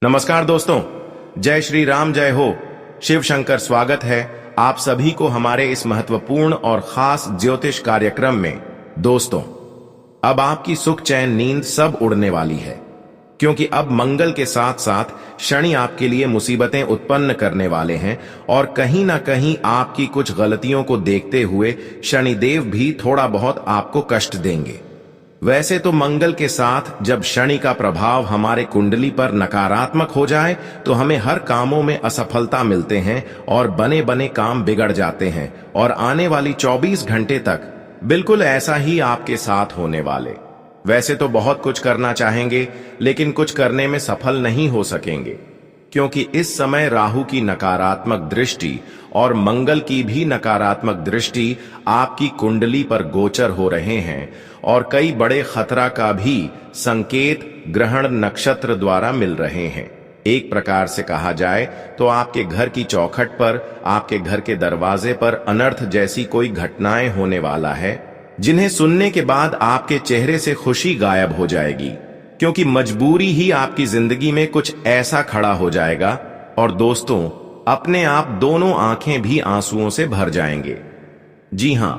नमस्कार दोस्तों, जय श्री राम, जय हो। शिव शंकर स्वागत है आप सभी को हमारे इस महत्वपूर्ण और खास ज्योतिष कार्यक्रम में। दोस्तों, अब आपकी सुख चैन नींद सब उड़ने वाली है, क्योंकि अब मंगल के साथ साथ शनि आपके लिए मुसीबतें उत्पन्न करने वाले हैं और कहीं ना कहीं आपकी कुछ गलतियों को देखते हुए शनिदेव भी थोड़ा बहुत आपको कष्ट देंगे। वैसे तो मंगल के साथ जब शनि का प्रभाव हमारे कुंडली पर नकारात्मक हो जाए तो हमें हर कामों में असफलता मिलते हैं और बने बने काम बिगड़ जाते हैं, और आने वाली 24 घंटे तक बिल्कुल ऐसा ही आपके साथ होने वाले। वैसे तो बहुत कुछ करना चाहेंगे, लेकिन कुछ करने में सफल नहीं हो सकेंगे, क्योंकि इस समय राहु की नकारात्मक दृष्टि और मंगल की भी नकारात्मक दृष्टि आपकी कुंडली पर गोचर हो रहे हैं, और कई बड़े खतरा का भी संकेत ग्रहण नक्षत्र द्वारा मिल रहे हैं। एक प्रकार से कहा जाए तो आपके घर की चौखट पर, आपके घर के दरवाजे पर अनर्थ जैसी कोई घटनाएं होने वाला है, जिन्हें सुनने के बाद आपके चेहरे से खुशी गायब हो जाएगी, क्योंकि मजबूरी ही आपकी जिंदगी में कुछ ऐसा खड़ा हो जाएगा। और दोस्तों, अपने आप दोनों आंखें भी आंसुओं से भर जाएंगे। जी हां,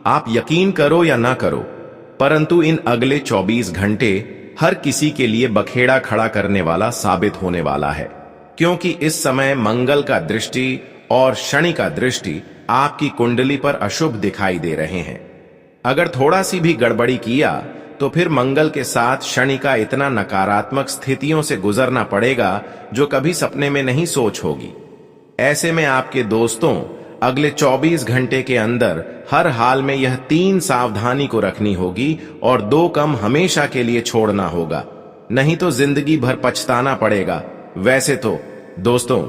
आप यकीन करो या ना करो, परंतु इन अगले 24 घंटे हर किसी के लिए बखेड़ा खड़ा करने वाला साबित होने वाला है, क्योंकि इस समय मंगल का दृष्टि और शनि का दृष्टि आपकी कुंडली पर अशुभ दिखाई दे रहे हैं। अगर थोड़ा सी भी गड़बड़ी किया तो फिर मंगल के साथ शनि का इतना नकारात्मक स्थितियों से गुजरना पड़ेगा जो कभी सपने में नहीं सोच होगी। ऐसे में आपके दोस्तों, अगले 24 घंटे के अंदर हर हाल में यह 3 सावधानी को रखनी होगी और 2 कम हमेशा के लिए छोड़ना होगा, नहीं तो जिंदगी भर पछताना पड़ेगा। वैसे तो दोस्तों,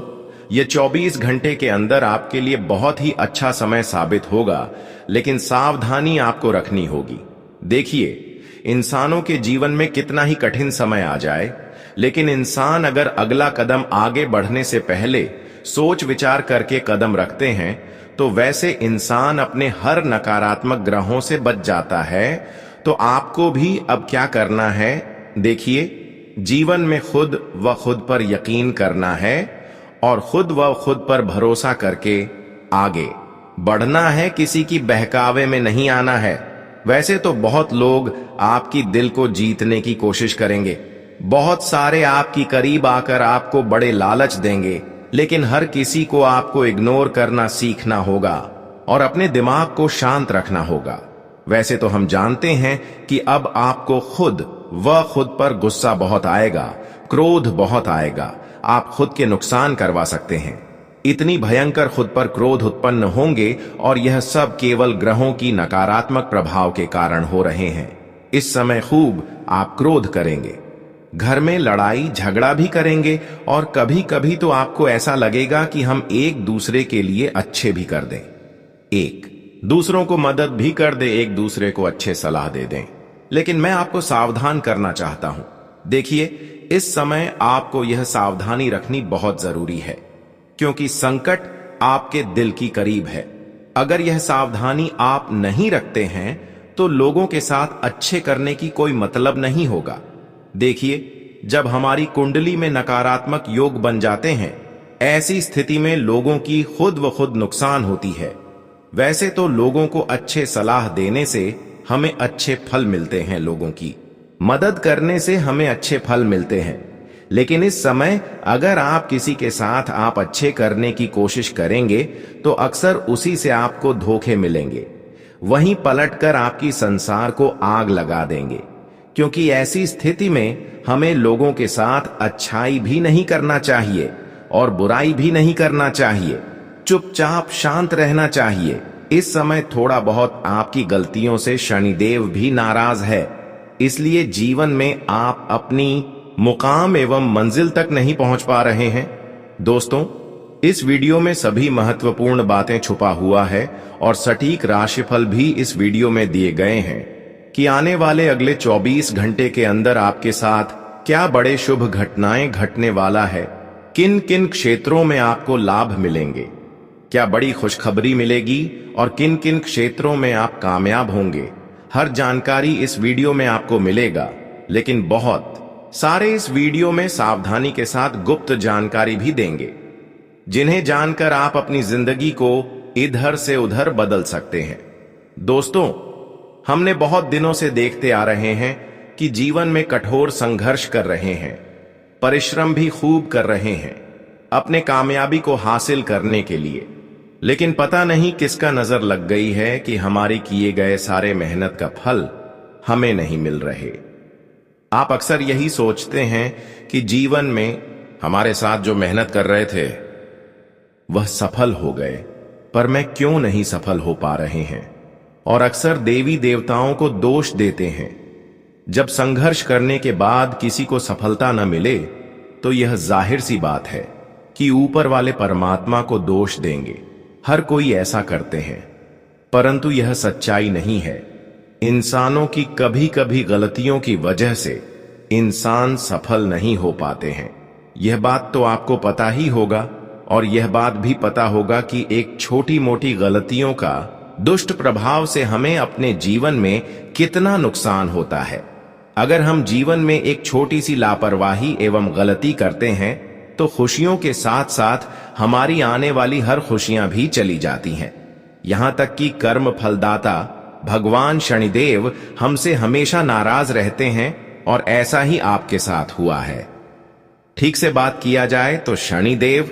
ये 24 घंटे के अंदर आपके लिए बहुत ही अच्छा समय साबित होगा, लेकिन सावधानी आपको रखनी होगी। देखिए, इंसानों के जीवन में कितना ही कठिन समय आ जाए, लेकिन इंसान अगर अगला कदम आगे बढ़ने से पहले सोच विचार करके कदम रखते हैं तो वैसे इंसान अपने हर नकारात्मक ग्रहों से बच जाता है। तो आपको भी अब क्या करना है, देखिए, जीवन में खुद व खुद पर यकीन करना है और खुद व खुद पर भरोसा करके आगे बढ़ना है, किसी की बहकावे में नहीं आना है। वैसे तो बहुत लोग आपकी दिल को जीतने की कोशिश करेंगे, बहुत सारे आपकी करीब आकर आपको बड़े लालच देंगे, लेकिन हर किसी को आपको इग्नोर करना सीखना होगा और अपने दिमाग को शांत रखना होगा। वैसे तो हम जानते हैं कि अब आपको खुद पर गुस्सा बहुत आएगा, क्रोध बहुत आएगा, आप खुद के नुकसान करवा सकते हैं। इतनी भयंकर खुद पर क्रोध उत्पन्न होंगे, और यह सब केवल ग्रहों की नकारात्मक प्रभाव के कारण हो रहे हैं। इस समय खूब आप क्रोध करेंगे, घर में लड़ाई झगड़ा भी करेंगे, और कभी कभी तो आपको ऐसा लगेगा कि हम एक दूसरे के लिए अच्छे भी कर दें, एक दूसरों को मदद भी कर दे, एक दूसरे को अच्छे सलाह दे दें। लेकिन मैं आपको सावधान करना चाहता हूं। देखिए, इस समय आपको यह सावधानी रखनी बहुत जरूरी है, क्योंकि संकट आपके दिल की करीब है। अगर यह सावधानी आप नहीं रखते हैं तो लोगों के साथ अच्छे करने की कोई मतलब नहीं होगा। देखिए, जब हमारी कुंडली में नकारात्मक योग बन जाते हैं, ऐसी स्थिति में लोगों की खुद व खुद नुकसान होती है। वैसे तो लोगों को अच्छे सलाह देने से हमें अच्छे फल मिलते हैं, लोगों की मदद करने से हमें अच्छे फल मिलते हैं, लेकिन इस समय अगर आप किसी के साथ आप अच्छे करने की कोशिश करेंगे तो अक्सर उसी से आपको धोखे मिलेंगे, वहीं पलटकर आपकी संसार को आग लगा देंगे। क्योंकि ऐसी स्थिति में हमें लोगों के साथ अच्छाई भी नहीं करना चाहिए और बुराई भी नहीं करना चाहिए, चुपचाप शांत रहना चाहिए। इस समय थोड़ा बहुत आपकी गलतियों से शनिदेव भी नाराज है, इसलिए जीवन में आप अपनी मुकाम एवं मंजिल तक नहीं पहुंच पा रहे हैं। दोस्तों, इस वीडियो में सभी महत्वपूर्ण बातें छुपा हुआ है और सटीक राशिफल भी इस वीडियो में दिए गए हैं कि आने वाले अगले 24 घंटे के अंदर आपके साथ क्या बड़े शुभ घटनाएं घटने वाला है, किन किन क्षेत्रों में आपको लाभ मिलेंगे, क्या बड़ी खुशखबरी मिलेगी और किन किन क्षेत्रों में आप कामयाब होंगे। हर जानकारी इस वीडियो में आपको मिलेगा, लेकिन बहुत सारे इस वीडियो में सावधानी के साथ गुप्त जानकारी भी देंगे, जिन्हें जानकर आप अपनी जिंदगी को इधर से उधर बदल सकते हैं। दोस्तों, हमने बहुत दिनों से देखते आ रहे हैं कि जीवन में कठोर संघर्ष कर रहे हैं, परिश्रम भी खूब कर रहे हैं अपने कामयाबी को हासिल करने के लिए, लेकिन पता नहीं किसका नजर लग गई है कि हमारी किए गए सारे मेहनत का फल हमें नहीं मिल रहे। आप अक्सर यही सोचते हैं कि जीवन में हमारे साथ जो मेहनत कर रहे थे वह सफल हो गए, पर मैं क्यों नहीं सफल हो पा रहे हैं, और अक्सर देवी देवताओं को दोष देते हैं। जब संघर्ष करने के बाद किसी को सफलता न मिले तो यह जाहिर सी बात है कि ऊपर वाले परमात्मा को दोष देंगे। हर कोई ऐसा करते हैं, परंतु यह सच्चाई नहीं है। इंसानों की कभी कभी गलतियों की वजह से इंसान सफल नहीं हो पाते हैं। यह बात तो आपको पता ही होगा, और यह बात भी पता होगा कि एक छोटी मोटी गलतियों का दुष्ट प्रभाव से हमें अपने जीवन में कितना नुकसान होता है। अगर हम जीवन में एक छोटी सी लापरवाही एवं गलती करते हैं तो खुशियों के साथ साथ हमारी आने वाली हर खुशियां भी चली जाती हैं। यहां तक कि कर्म फलदाता भगवान शनिदेव हमसे हमेशा नाराज रहते हैं, और ऐसा ही आपके साथ हुआ है। ठीक से बात किया जाए तो शनिदेव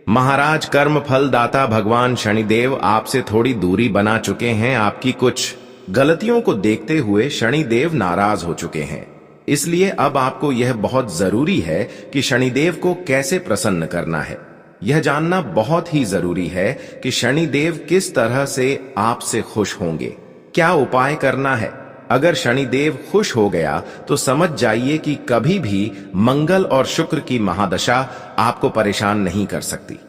महाराज, कर्म फलदाता भगवान शनिदेव आपसे थोड़ी दूरी बना चुके हैं। आपकी कुछ गलतियों को देखते हुए शनिदेव नाराज हो चुके हैं। इसलिए अब आपको यह बहुत जरूरी है कि शनिदेव को कैसे प्रसन्न करना है। यह जानना बहुत ही जरूरी है कि शनिदेव किस तरह से आपसे खुश होंगे, क्या उपाय करना है। अगर शनिदेव खुश हो गया तो समझ जाइए कि कभी भी मंगल और शुक्र की महादशा आपको परेशान नहीं कर सकती।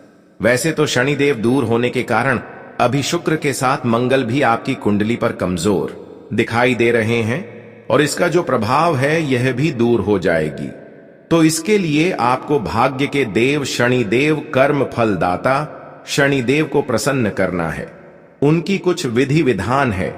वैसे तो शनिदेव दूर होने के कारण अभी शुक्र के साथ मंगल भी आपकी कुंडली पर कमजोर दिखाई दे रहे हैं, और इसका जो प्रभाव है यह भी दूर हो जाएगी। तो इसके लिए आपको भाग्य के देव शनिदेव, कर्म फलदाता शनिदेव को प्रसन्न करना है। उनकी कुछ विधि विधान है।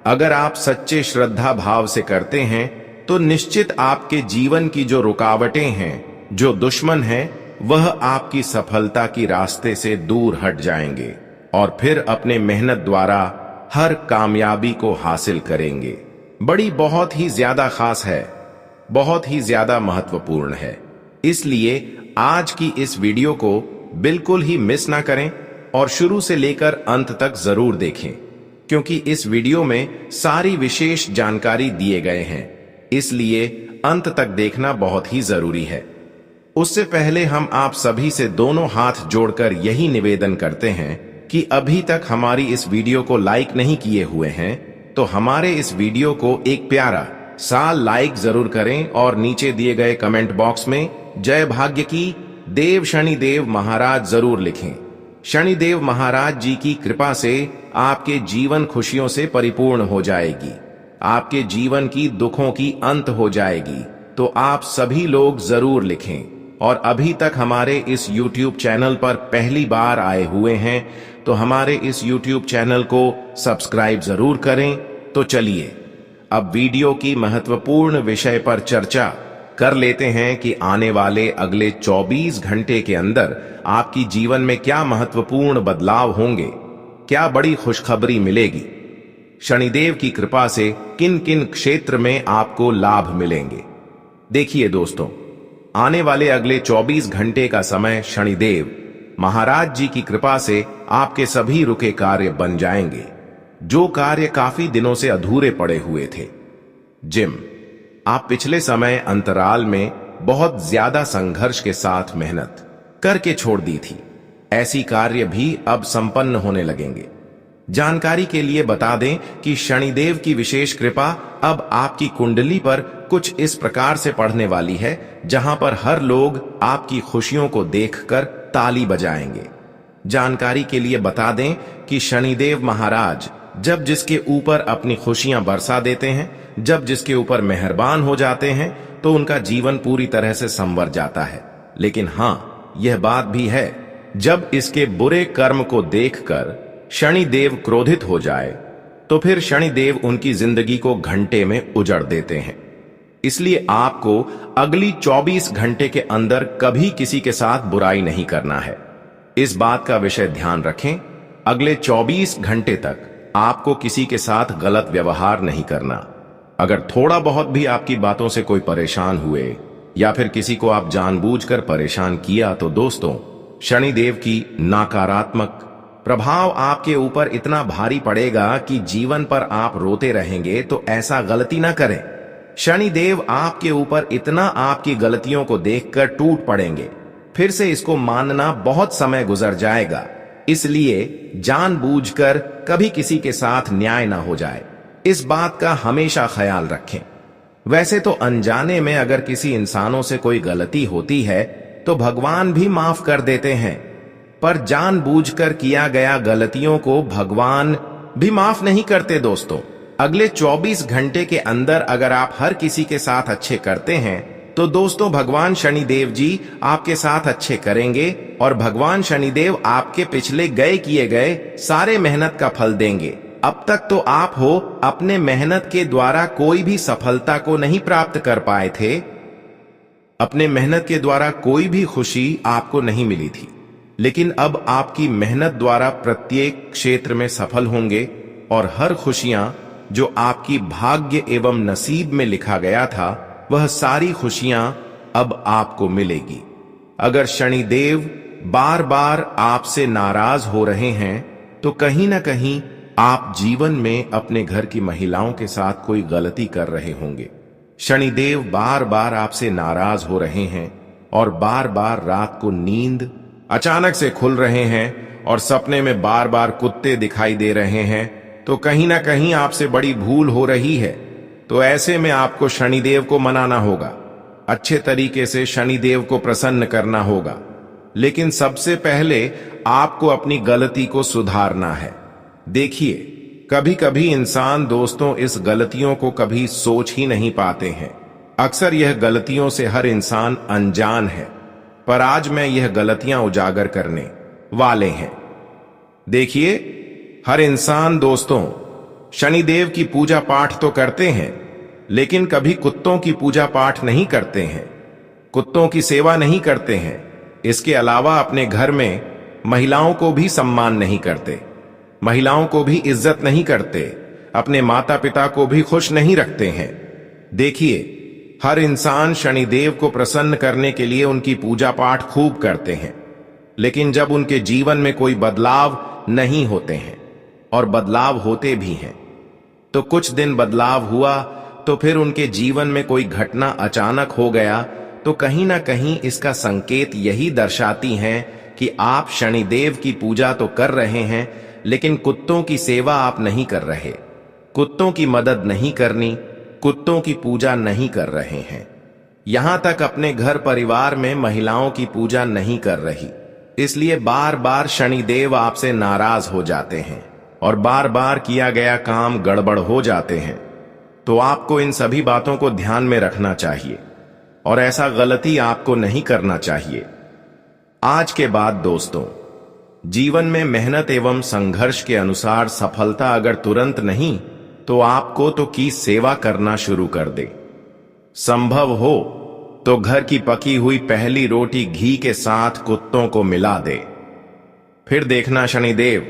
अगर आप सच्चे श्रद्धा भाव से करते हैं तो निश्चित आपके जीवन की जो रुकावटें हैं, जो दुश्मन हैं, वह आपकी सफलता की रास्ते से दूर हट जाएंगे और फिर अपने मेहनत द्वारा हर कामयाबी को हासिल करेंगे। बड़ी बहुत ही ज्यादा खास है, बहुत ही ज्यादा महत्वपूर्ण है। इसलिए आज की इस वीडियो को बिल्कुल ही मिस ना करें और शुरू से लेकर अंत तक जरूर देखें, क्योंकि इस वीडियो में सारी विशेष जानकारी दिए गए हैं। इसलिए अंत तक देखना बहुत ही जरूरी है। उससे पहले हम आप सभी से दोनों हाथ जोड़कर यही निवेदन करते हैं कि अभी तक हमारी इस वीडियो को लाइक नहीं किए हुए हैं तो हमारे इस वीडियो को एक प्यारा सा लाइक जरूर करें और नीचे दिए गए कमेंट बॉक्स में जय भाग्य की देव शनिदेव महाराज जरूर लिखें। शनिदेव महाराज जी की कृपा से आपके जीवन खुशियों से परिपूर्ण हो जाएगी, आपके जीवन की दुखों की अंत हो जाएगी। तो आप सभी लोग जरूर लिखें। और अभी तक हमारे इस YouTube चैनल पर पहली बार आए हुए हैं तो हमारे इस YouTube चैनल को सब्सक्राइब जरूर करें। तो चलिए अब वीडियो की महत्वपूर्ण विषय पर चर्चा कर लेते हैं कि आने वाले अगले 24 घंटे के अंदर आपकी जीवन में क्या महत्वपूर्ण बदलाव होंगे, क्या बड़ी खुशखबरी मिलेगी, शनिदेव की कृपा से किन किन क्षेत्र में आपको लाभ मिलेंगे। देखिए दोस्तों, आने वाले अगले 24 घंटे का समय शनिदेव महाराज जी की कृपा से आपके सभी रुके कार्य बन जाएंगे, जो कार्य काफी दिनों से अधूरे पड़े हुए थे। जिम आप पिछले समय अंतराल में बहुत ज्यादा संघर्ष के साथ मेहनत करके छोड़ दी थी, ऐसी कार्य भी अब संपन्न होने लगेंगे। जानकारी के लिए बता दें कि शनिदेव की विशेष कृपा अब आपकी कुंडली पर कुछ इस प्रकार से पड़ने वाली है, जहां पर हर लोग आपकी खुशियों को देखकर ताली बजाएंगे। जानकारी के लिए बता दें कि शनिदेव महाराज जब जिसके ऊपर अपनी खुशियां बरसा देते हैं, जब जिसके ऊपर मेहरबान हो जाते हैं, तो उनका जीवन पूरी तरह से संवर जाता है। लेकिन हां, यह बात भी है, जब इसके बुरे कर्म को देखकर शनिदेव क्रोधित हो जाए तो फिर शनिदेव उनकी जिंदगी को घंटे में उजड़ देते हैं। इसलिए आपको अगली 24 घंटे के अंदर कभी किसी के साथ बुराई नहीं करना है। इस बात का विषय ध्यान रखें, अगले 24 घंटे तक आपको किसी के साथ गलत व्यवहार नहीं करना। अगर थोड़ा बहुत भी आपकी बातों से कोई परेशान हुए या फिर किसी को आप जानबूझकर परेशान किया तो दोस्तों, शनिदेव की नकारात्मक प्रभाव आपके ऊपर इतना भारी पड़ेगा कि जीवन पर आप रोते रहेंगे। तो ऐसा गलती ना करें। शनिदेव आपके ऊपर इतना आपकी गलतियों को देखकर टूट पड़ेंगे, फिर से इसको मानना बहुत समय गुजर जाएगा। इसलिए जानबूझकर कभी किसी के साथ न्याय ना हो जाए, इस बात का हमेशा ख्याल रखें। वैसे तो अनजाने में अगर किसी इंसानों से कोई गलती होती है तो भगवान भी माफ कर देते हैं, पर जानबूझकर किया गया गलतियों को भगवान भी माफ नहीं करते। दोस्तों, अगले 24 घंटे के अंदर अगर आप हर किसी के साथ अच्छे करते हैं तो दोस्तों भगवान शनिदेव जी आपके साथ अच्छे करेंगे और भगवान शनिदेव आपके पिछले किए गए सारे मेहनत का फल देंगे। अब तक तो आप हो अपने मेहनत के द्वारा कोई भी सफलता को नहीं प्राप्त कर पाए थे, अपने मेहनत के द्वारा कोई भी खुशी आपको नहीं मिली थी, लेकिन अब आपकी मेहनत द्वारा प्रत्येक क्षेत्र में सफल होंगे और हर खुशियां जो आपकी भाग्य एवं नसीब में लिखा गया था वह सारी खुशियां अब आपको मिलेगी। अगर शनिदेव बार बार आपसे नाराज हो रहे हैं तो कहीं ना कहीं आप जीवन में अपने घर की महिलाओं के साथ कोई गलती कर रहे होंगे। शनिदेव बार बार आपसे नाराज हो रहे हैं और बार बार रात को नींद अचानक से खुल रहे हैं और सपने में बार बार कुत्ते दिखाई दे रहे हैं, तो कहीं ना कहीं आपसे बड़ी भूल हो रही है। तो ऐसे में आपको शनिदेव को मनाना होगा, अच्छे तरीके से शनिदेव को प्रसन्न करना होगा। लेकिन सबसे पहले आपको अपनी गलती को सुधारना है। देखिए, कभी कभी इंसान दोस्तों इस गलतियों को कभी सोच ही नहीं पाते हैं। अक्सर यह गलतियों से हर इंसान अनजान है, पर आज मैं यह गलतियां उजागर करने वाले हैं। देखिए, हर इंसान दोस्तों शनिदेव की पूजा पाठ तो करते हैं, लेकिन कभी कुत्तों की पूजा पाठ नहीं करते हैं, कुत्तों की सेवा नहीं करते हैं। इसके अलावा अपने घर में महिलाओं को भी सम्मान नहीं करते, महिलाओं को भी इज्जत नहीं करते, अपने माता पिता को भी खुश नहीं रखते हैं। देखिए, हर इंसान शनिदेव को प्रसन्न करने के लिए उनकी पूजा पाठ खूब करते हैं, लेकिन जब उनके जीवन में कोई बदलाव नहीं होते हैं और बदलाव होते भी हैं तो कुछ दिन बदलाव हुआ तो फिर उनके जीवन में कोई घटना अचानक हो गया, तो कहीं ना कहीं इसका संकेत यही दर्शाती हैं कि आप शनिदेव की पूजा तो कर रहे हैं लेकिन कुत्तों की सेवा आप नहीं कर रहे, कुत्तों की मदद नहीं करनी, कुत्तों की पूजा नहीं कर रहे हैं। यहां तक अपने घर परिवार में महिलाओं की पूजा नहीं कर रही, इसलिए बार बार शनिदेव आपसे नाराज हो जाते हैं और बार बार किया गया काम गड़बड़ हो जाते हैं। तो आपको इन सभी बातों को ध्यान में रखना चाहिए और ऐसा गलती आपको नहीं करना चाहिए। आज के बाद दोस्तों, जीवन में मेहनत एवं संघर्ष के अनुसार सफलता अगर तुरंत नहीं तो आपको तो की सेवा करना शुरू कर दे। संभव हो तो घर की पकी हुई पहली रोटी घी के साथ कुत्तों को मिला दे। फिर देखना शनिदेव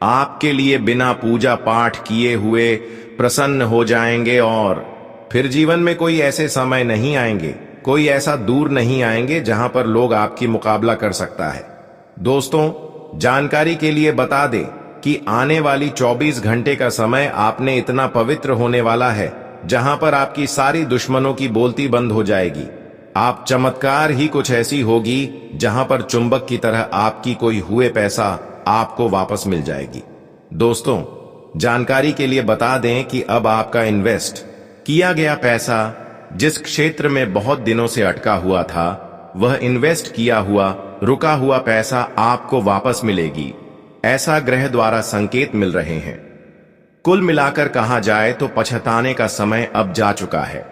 आपके लिए बिना पूजा पाठ किए हुए प्रसन्न हो जाएंगे और फिर जीवन में कोई ऐसे समय नहीं आएंगे, कोई ऐसा दूर नहीं आएंगे जहां पर लोग आपकी मुकाबला कर सकता है। दोस्तों, जानकारी के लिए बता दें कि आने वाली 24 घंटे का समय आपने इतना पवित्र होने वाला है जहां पर आपकी सारी दुश्मनों की बोलती बंद हो जाएगी। आप चमत्कार ही कुछ ऐसी होगी जहां पर चुंबक की तरह आपकी कोई हुए पैसा आपको वापस मिल जाएगी। दोस्तों, जानकारी के लिए बता दें कि अब आपका इन्वेस्ट किया गया पैसा जिस क्षेत्र में बहुत दिनों से अटका हुआ था, वह इन्वेस्ट किया हुआ रुका हुआ पैसा आपको वापस मिलेगी, ऐसा ग्रह द्वारा संकेत मिल रहे हैं। कुल मिलाकर कहा जाए तो पछताने का समय अब जा चुका है।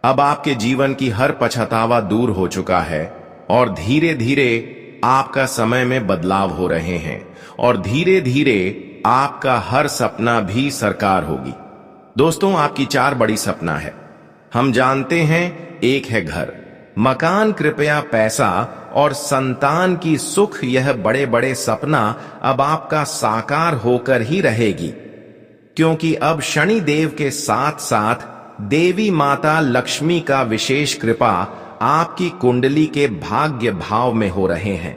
अब आपके जीवन की हर पछतावा दूर हो चुका है और धीरे धीरे आपका समय में बदलाव हो रहे हैं और धीरे धीरे आपका हर सपना भी साकार होगी। दोस्तों, आपकी 4 बड़ी सपना है। हम जानते हैं एक है घर, मकान, कृपया पैसा और संतान की सुख, यह बड़े बड़े सपना अब आपका साकार होकर ही रहेगी, क्योंकि अब शनि देव के साथ साथ देवी माता लक्ष्मी का विशेष कृपा आपकी कुंडली के भाग्य भाव में हो रहे हैं।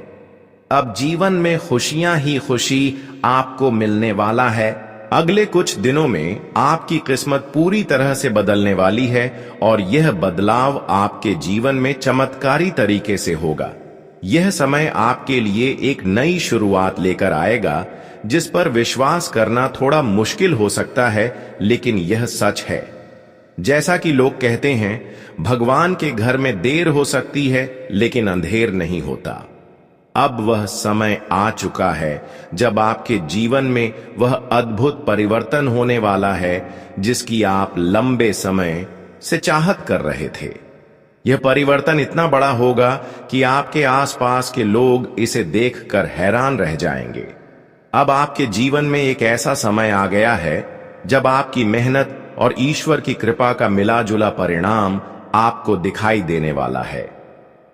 अब जीवन में खुशियां ही खुशी आपको मिलने वाला है। अगले कुछ दिनों में आपकी किस्मत पूरी तरह से बदलने वाली है और यह बदलाव आपके जीवन में चमत्कारी तरीके से होगा। यह समय आपके लिए एक नई शुरुआत लेकर आएगा, जिस पर विश्वास करना थोड़ा मुश्किल हो सकता है, लेकिन यह सच है। जैसा कि लोग कहते हैं, भगवान के घर में देर हो सकती है लेकिन अंधेर नहीं होता। अब वह समय आ चुका है जब आपके जीवन में वह अद्भुत परिवर्तन होने वाला है जिसकी आप लंबे समय से चाहत कर रहे थे। यह परिवर्तन इतना बड़ा होगा कि आपके आसपास के लोग इसे देखकर हैरान रह जाएंगे। अब आपके जीवन में एक ऐसा समय आ गया है जब आपकी मेहनत और ईश्वर की कृपा का मिला जुला परिणाम आपको दिखाई देने वाला है।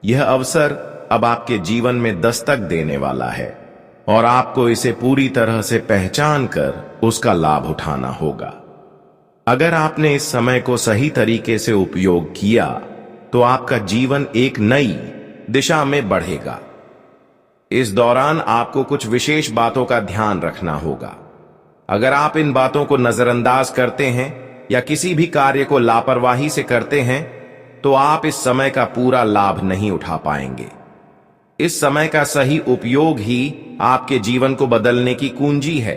यह अवसर अब आपके जीवन में दस्तक देने वाला है और आपको इसे पूरी तरह से पहचान कर उसका लाभ उठाना होगा। अगर आपने इस समय को सही तरीके से उपयोग किया तो आपका जीवन एक नई दिशा में बढ़ेगा। इस दौरान आपको कुछ विशेष बातों का ध्यान रखना होगा। अगर आप इन बातों को नजरअंदाज करते हैं या किसी भी कार्य को लापरवाही से करते हैं तो आप इस समय का पूरा लाभ नहीं उठा पाएंगे। इस समय का सही उपयोग ही आपके जीवन को बदलने की कुंजी है,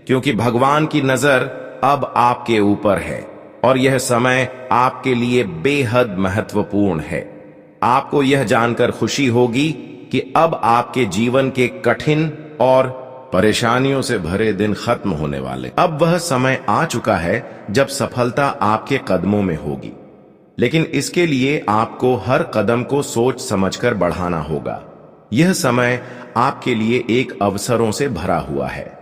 क्योंकि भगवान की नजर अब आपके ऊपर है और यह समय आपके लिए बेहद महत्वपूर्ण है। आपको यह जानकर खुशी होगी कि अब आपके जीवन के कठिन और परेशानियों से भरे दिन खत्म होने वाले। अब वह समय आ चुका है जब सफलता आपके कदमों में होगी, लेकिन इसके लिए आपको हर कदम को सोच समझकर बढ़ाना होगा। यह समय आपके लिए एक अवसरों से भरा हुआ है,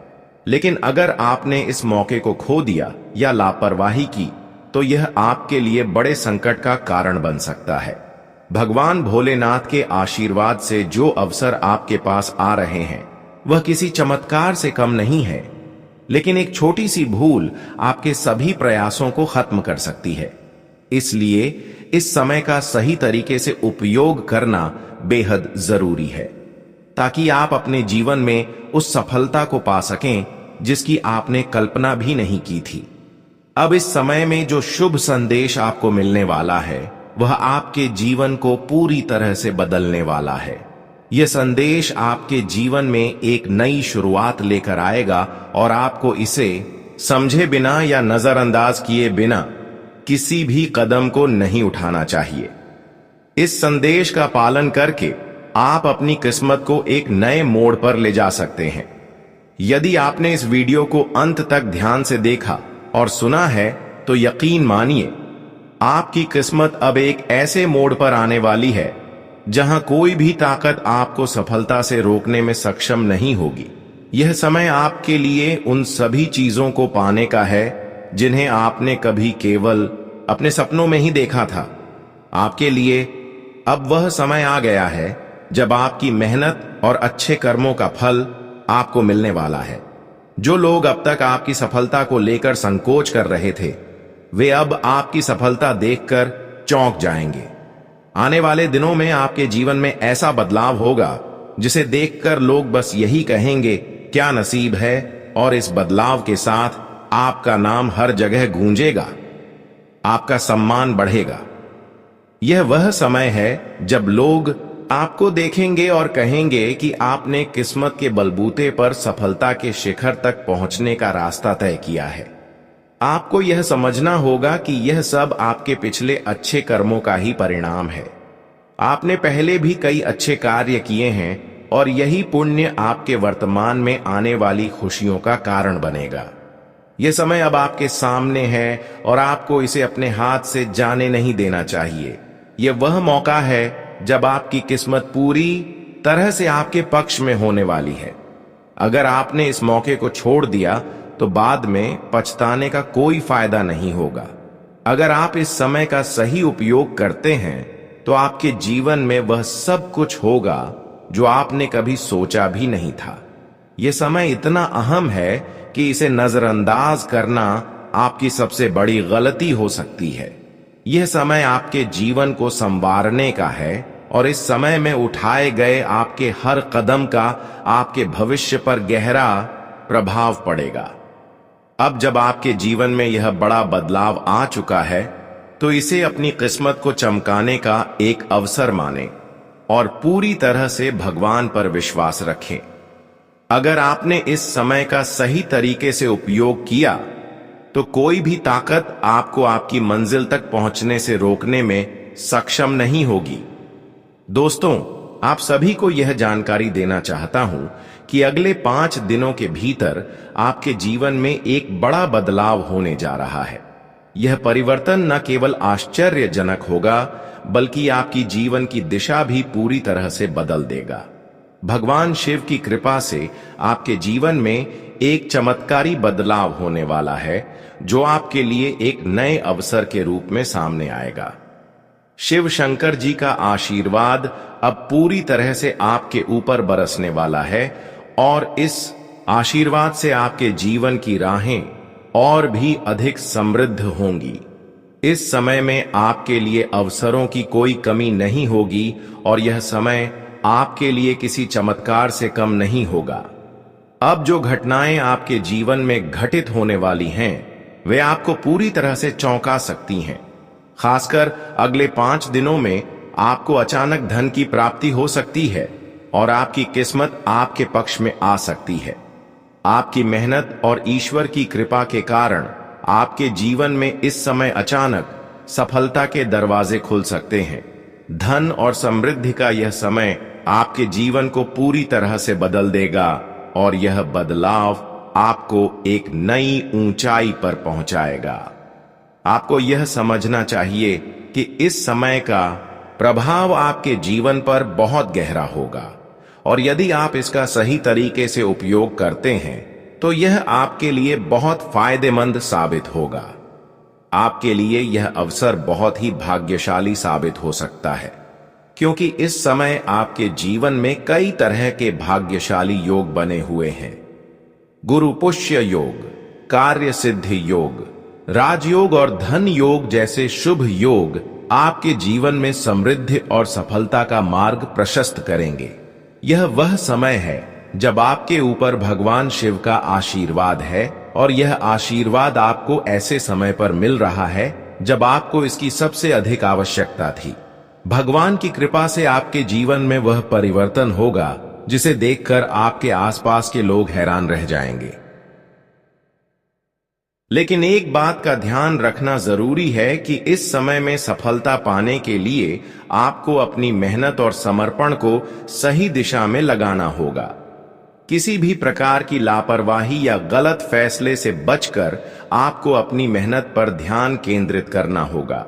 लेकिन अगर आपने इस मौके को खो दिया या लापरवाही की तो यह आपके लिए बड़े संकट का कारण बन सकता है। भगवान भोलेनाथ के आशीर्वाद से जो अवसर आपके पास आ रहे हैं वह किसी चमत्कार से कम नहीं है, लेकिन एक छोटी सी भूल आपके सभी प्रयासों को खत्म कर सकती है। इसलिए इस समय का सही तरीके से उपयोग करना बेहद जरूरी है, ताकि आप अपने जीवन में उस सफलता को पा सकें जिसकी आपने कल्पना भी नहीं की थी। अब इस समय में जो शुभ संदेश आपको मिलने वाला है वह आपके जीवन को पूरी तरह से बदलने वाला है। यह संदेश आपके जीवन में एक नई शुरुआत लेकर आएगा और आपको इसे समझे बिना या नजरअंदाज किए बिना किसी भी कदम को नहीं उठाना चाहिए। इस संदेश का पालन करके आप अपनी किस्मत को एक नए मोड़ पर ले जा सकते हैं। यदि आपने इस वीडियो को अंत तक ध्यान से देखा और सुना है तो यकीन मानिए आपकी किस्मत अब एक ऐसे मोड़ पर आने वाली है जहां कोई भी ताकत आपको सफलता से रोकने में सक्षम नहीं होगी। यह समय आपके लिए उन सभी चीजों को पाने का है जिन्हें आपने कभी केवल अपने सपनों में ही देखा था। आपके लिए अब वह समय आ गया है जब आपकी मेहनत और अच्छे कर्मों का फल आपको मिलने वाला है। जो लोग अब तक आपकी सफलता को लेकर संकोच कर रहे थे वे अब आपकी सफलता देखकर चौंक जाएंगे। आने वाले दिनों में आपके जीवन में ऐसा बदलाव होगा जिसे देखकर लोग बस यही कहेंगे, क्या नसीब है, और इस बदलाव के साथ आपका नाम हर जगह गूंजेगा, आपका सम्मान बढ़ेगा। यह वह समय है जब लोग आपको देखेंगे और कहेंगे कि आपने किस्मत के बलबूते पर सफलता के शिखर तक पहुंचने का रास्ता तय किया है। आपको यह समझना होगा कि यह सब आपके पिछले अच्छे कर्मों का ही परिणाम है। आपने पहले भी कई अच्छे कार्य किए हैं और यही पुण्य आपके वर्तमान में आने वाली खुशियों का कारण बनेगा। यह समय अब आपके सामने है और आपको इसे अपने हाथ से जाने नहीं देना चाहिए। यह वह मौका है जब आपकी किस्मत पूरी तरह से आपके पक्ष में होने वाली है। अगर आपने इस मौके को छोड़ दिया तो बाद में पछताने का कोई फायदा नहीं होगा। अगर आप इस समय का सही उपयोग करते हैं तो आपके जीवन में वह सब कुछ होगा जो आपने कभी सोचा भी नहीं था। यह समय इतना अहम है कि इसे नजरअंदाज करना आपकी सबसे बड़ी गलती हो सकती है। यह समय आपके जीवन को संवारने का है और इस समय में उठाए गए आपके हर कदम का आपके भविष्य पर गहरा प्रभाव पड़ेगा। अब जब आपके जीवन में यह बड़ा बदलाव आ चुका है तो इसे अपनी किस्मत को चमकाने का एक अवसर मानें और पूरी तरह से भगवान पर विश्वास रखें। अगर आपने इस समय का सही तरीके से उपयोग किया तो कोई भी ताकत आपको आपकी मंजिल तक पहुंचने से रोकने में सक्षम नहीं होगी। दोस्तों, आप सभी को यह जानकारी देना चाहता हूं कि अगले 5 दिनों के भीतर आपके जीवन में एक बड़ा बदलाव होने जा रहा है। यह परिवर्तन न केवल आश्चर्यजनक होगा बल्कि आपकी जीवन की दिशा भी पूरी तरह से बदल देगा। भगवान शिव की कृपा से आपके जीवन में एक चमत्कारी बदलाव होने वाला है जो आपके लिए एक नए अवसर के रूप में सामने आएगा। शिव शंकर जी का आशीर्वाद अब पूरी तरह से आपके ऊपर बरसने वाला है और इस आशीर्वाद से आपके जीवन की राहें और भी अधिक समृद्ध होंगी। इस समय में आपके लिए अवसरों की कोई कमी नहीं होगी और यह समय आपके लिए किसी चमत्कार से कम नहीं होगा। अब जो घटनाएं आपके जीवन में घटित होने वाली हैं, वे आपको पूरी तरह से चौंका सकती हैं। खासकर अगले 5 दिनों में आपको अचानक धन की प्राप्ति हो सकती है और आपकी किस्मत आपके पक्ष में आ सकती है। आपकी मेहनत और ईश्वर की कृपा के कारण आपके जीवन में इस समय अचानक सफलता के दरवाजे खुल सकते हैं। धन और समृद्धि का यह समय आपके जीवन को पूरी तरह से बदल देगा और यह बदलाव आपको एक नई ऊंचाई पर पहुंचाएगा। आपको यह समझना चाहिए कि इस समय का प्रभाव आपके जीवन पर बहुत गहरा होगा और यदि आप इसका सही तरीके से उपयोग करते हैं तो यह आपके लिए बहुत फायदेमंद साबित होगा। आपके लिए यह अवसर बहुत ही भाग्यशाली साबित हो सकता है क्योंकि इस समय आपके जीवन में कई तरह के भाग्यशाली योग बने हुए हैं। गुरु पुष्य योग, कार्य सिद्धि योग, राजयोग और धन योग जैसे शुभ योग आपके जीवन में समृद्धि और सफलता का मार्ग प्रशस्त करेंगे। यह वह समय है जब आपके ऊपर भगवान शिव का आशीर्वाद है और यह आशीर्वाद आपको ऐसे समय पर मिल रहा है जब आपको इसकी सबसे अधिक आवश्यकता थी। भगवान की कृपा से आपके जीवन में वह परिवर्तन होगा जिसे देखकर आपके आसपास के लोग हैरान रह जाएंगे। लेकिन एक बात का ध्यान रखना जरूरी है कि इस समय में सफलता पाने के लिए आपको अपनी मेहनत और समर्पण को सही दिशा में लगाना होगा। किसी भी प्रकार की लापरवाही या गलत फैसले से बचकर आपको अपनी मेहनत पर ध्यान केंद्रित करना होगा।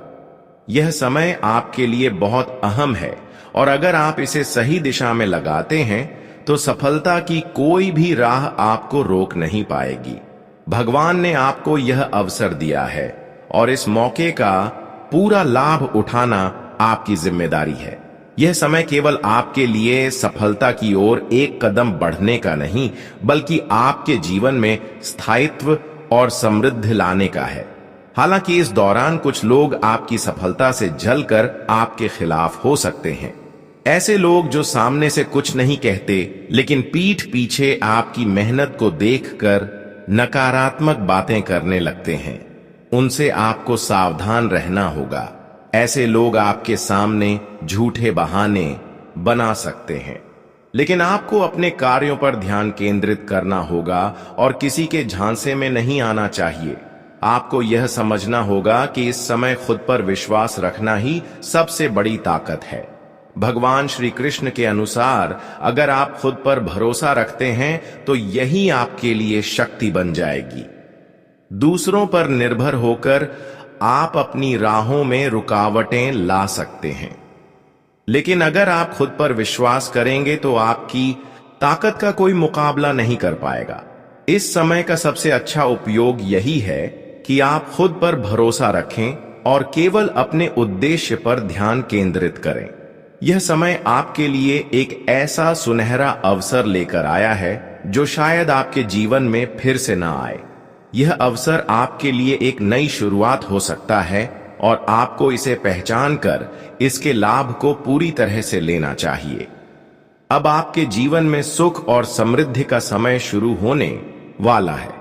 यह समय आपके लिए बहुत अहम है और अगर आप इसे सही दिशा में लगाते हैं तो सफलता की कोई भी राह आपको रोक नहीं पाएगी। भगवान ने आपको यह अवसर दिया है और इस मौके का पूरा लाभ उठाना आपकी जिम्मेदारी है। यह समय केवल आपके लिए सफलता की ओर एक कदम बढ़ने का नहीं बल्कि आपके जीवन में स्थायित्व और समृद्धि लाने का है। हालांकि इस दौरान कुछ लोग आपकी सफलता से जलकर आपके खिलाफ हो सकते हैं। ऐसे लोग जो सामने से कुछ नहीं कहते लेकिन पीठ पीछे आपकी मेहनत को देखकर नकारात्मक बातें करने लगते हैं, उनसे आपको सावधान रहना होगा। ऐसे लोग आपके सामने झूठे बहाने बना सकते हैं, लेकिन आपको अपने कार्यों पर ध्यान केंद्रित करना होगा और किसी के झांसे में नहीं आना चाहिए। आपको यह समझना होगा कि इस समय खुद पर विश्वास रखना ही सबसे बड़ी ताकत है। भगवान श्री कृष्ण के अनुसार अगर आप खुद पर भरोसा रखते हैं तो यही आपके लिए शक्ति बन जाएगी। दूसरों पर निर्भर होकर आप अपनी राहों में रुकावटें ला सकते हैं, लेकिन अगर आप खुद पर विश्वास करेंगे तो आपकी ताकत का कोई मुकाबला नहीं कर पाएगा। इस समय का सबसे अच्छा उपयोग यही है कि आप खुद पर भरोसा रखें और केवल अपने उद्देश्य पर ध्यान केंद्रित करें। यह समय आपके लिए एक ऐसा सुनहरा अवसर लेकर आया है जो शायद आपके जीवन में फिर से न आए। यह अवसर आपके लिए एक नई शुरुआत हो सकता है और आपको इसे पहचान कर इसके लाभ को पूरी तरह से लेना चाहिए। अब आपके जीवन में सुख और समृद्धि का समय शुरू होने वाला है।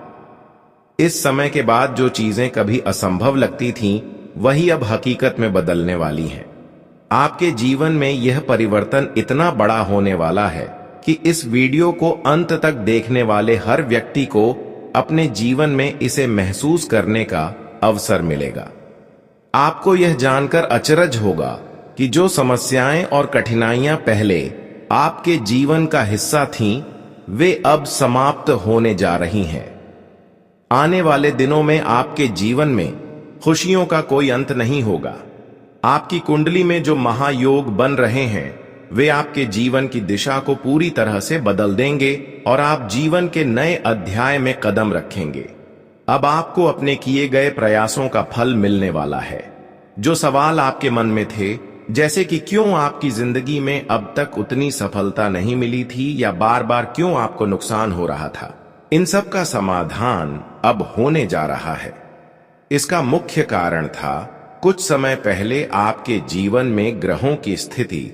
इस समय के बाद जो चीजें कभी असंभव लगती थीं, वही अब हकीकत में बदलने वाली हैं। आपके जीवन में यह परिवर्तन इतना बड़ा होने वाला है कि इस वीडियो को अंत तक देखने वाले हर व्यक्ति को अपने जीवन में इसे महसूस करने का अवसर मिलेगा। आपको यह जानकर अचरज होगा कि जो समस्याएं और कठिनाइयां पहले आपके जीवन का हिस्सा थीं, वे अब समाप्त होने जा रही हैं। आने वाले दिनों में आपके जीवन में खुशियों का कोई अंत नहीं होगा। आपकी कुंडली में जो महायोग बन रहे हैं, वे आपके जीवन की दिशा को पूरी तरह से बदल देंगे और आप जीवन के नए अध्याय में कदम रखेंगे। अब आपको अपने किए गए प्रयासों का फल मिलने वाला है। जो सवाल आपके मन में थे, जैसे कि क्यों आपकी जिंदगी में अब तक उतनी सफलता नहीं मिली थी या बार बार क्यों आपको नुकसान हो रहा था, इन सब का समाधान अब होने जा रहा है। इसका मुख्य कारण था कुछ समय पहले आपके जीवन में ग्रहों की स्थिति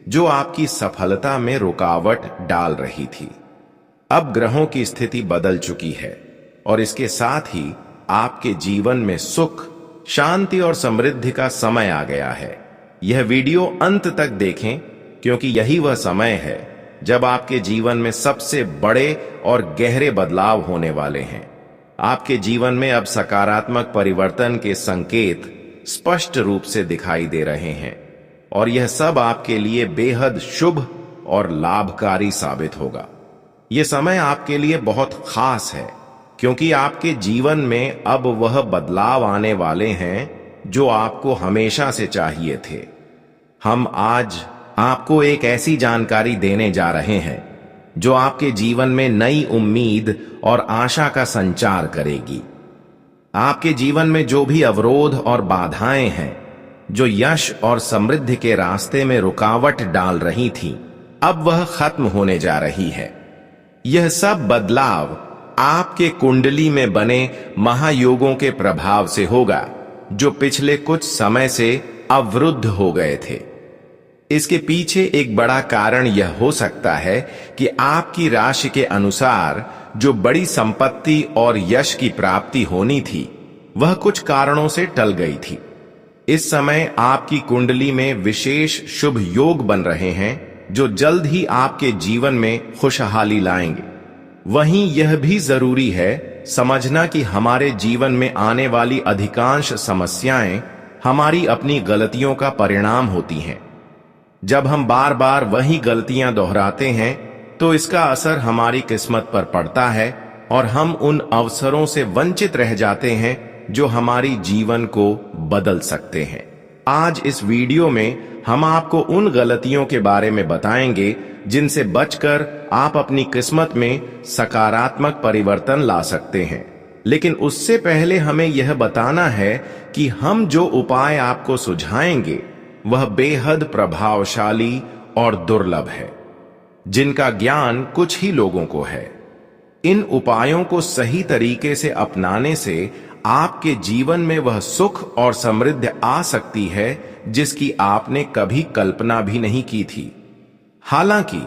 जो आपकी सफलता में रुकावट डाल रही थी। अब ग्रहों की स्थिति बदल चुकी है और इसके साथ ही आपके जीवन में सुख, शांति और समृद्धि का समय आ गया है। यह वीडियो अंत तक देखें, क्योंकि यही वह समय है जब आपके जीवन में सबसे बड़े और गहरे बदलाव होने वाले हैं। आपके जीवन में अब सकारात्मक परिवर्तन के संकेत स्पष्ट रूप से दिखाई दे रहे हैं और यह सब आपके लिए बेहद शुभ और लाभकारी साबित होगा। यह समय आपके लिए बहुत खास है, क्योंकि आपके जीवन में अब वह बदलाव आने वाले हैं जो आपको हमेशा से चाहिए थे। हम आज आपको एक ऐसी जानकारी देने जा रहे हैं जो आपके जीवन में नई उम्मीद और आशा का संचार करेगी। आपके जीवन में जो भी अवरोध और बाधाएं हैं, जो यश और समृद्धि के रास्ते में रुकावट डाल रही थी, अब वह खत्म होने जा रही है। यह सब बदलाव आपके कुंडली में बने महायोगों के प्रभाव से होगा, जो पिछले कुछ समय से अवरुद्ध हो गए थे। इसके पीछे एक बड़ा कारण यह हो सकता है कि आपकी राशि के अनुसार जो बड़ी संपत्ति और यश की प्राप्ति होनी थी, वह कुछ कारणों से टल गई थी। इस समय आपकी कुंडली में विशेष शुभ योग बन रहे हैं जो जल्द ही आपके जीवन में खुशहाली लाएंगे। वहीं यह भी जरूरी है समझना कि हमारे जीवन में आने वाली अधिकांश समस्याएं हमारी अपनी गलतियों का परिणाम होती हैं। जब हम बार बार वही गलतियां दोहराते हैं, तो इसका असर हमारी किस्मत पर पड़ता है और हम उन अवसरों से वंचित रह जाते हैं जो हमारी जीवन को बदल सकते हैं। आज इस वीडियो में हम आपको उन गलतियों के बारे में बताएंगे जिनसे बचकर आप अपनी किस्मत में सकारात्मक परिवर्तन ला सकते हैं। लेकिन उससे पहले हमें यह बताना है कि हम जो उपाय आपको सुझाएंगे वह बेहद प्रभावशाली और दुर्लभ है, जिनका ज्ञान कुछ ही लोगों को है। इन उपायों को सही तरीके से अपनाने से आपके जीवन में वह सुख और समृद्धि आ सकती है जिसकी आपने कभी कल्पना भी नहीं की थी। हालांकि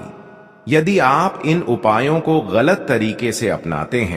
यदि आप इन उपायों को गलत तरीके से अपनाते हैं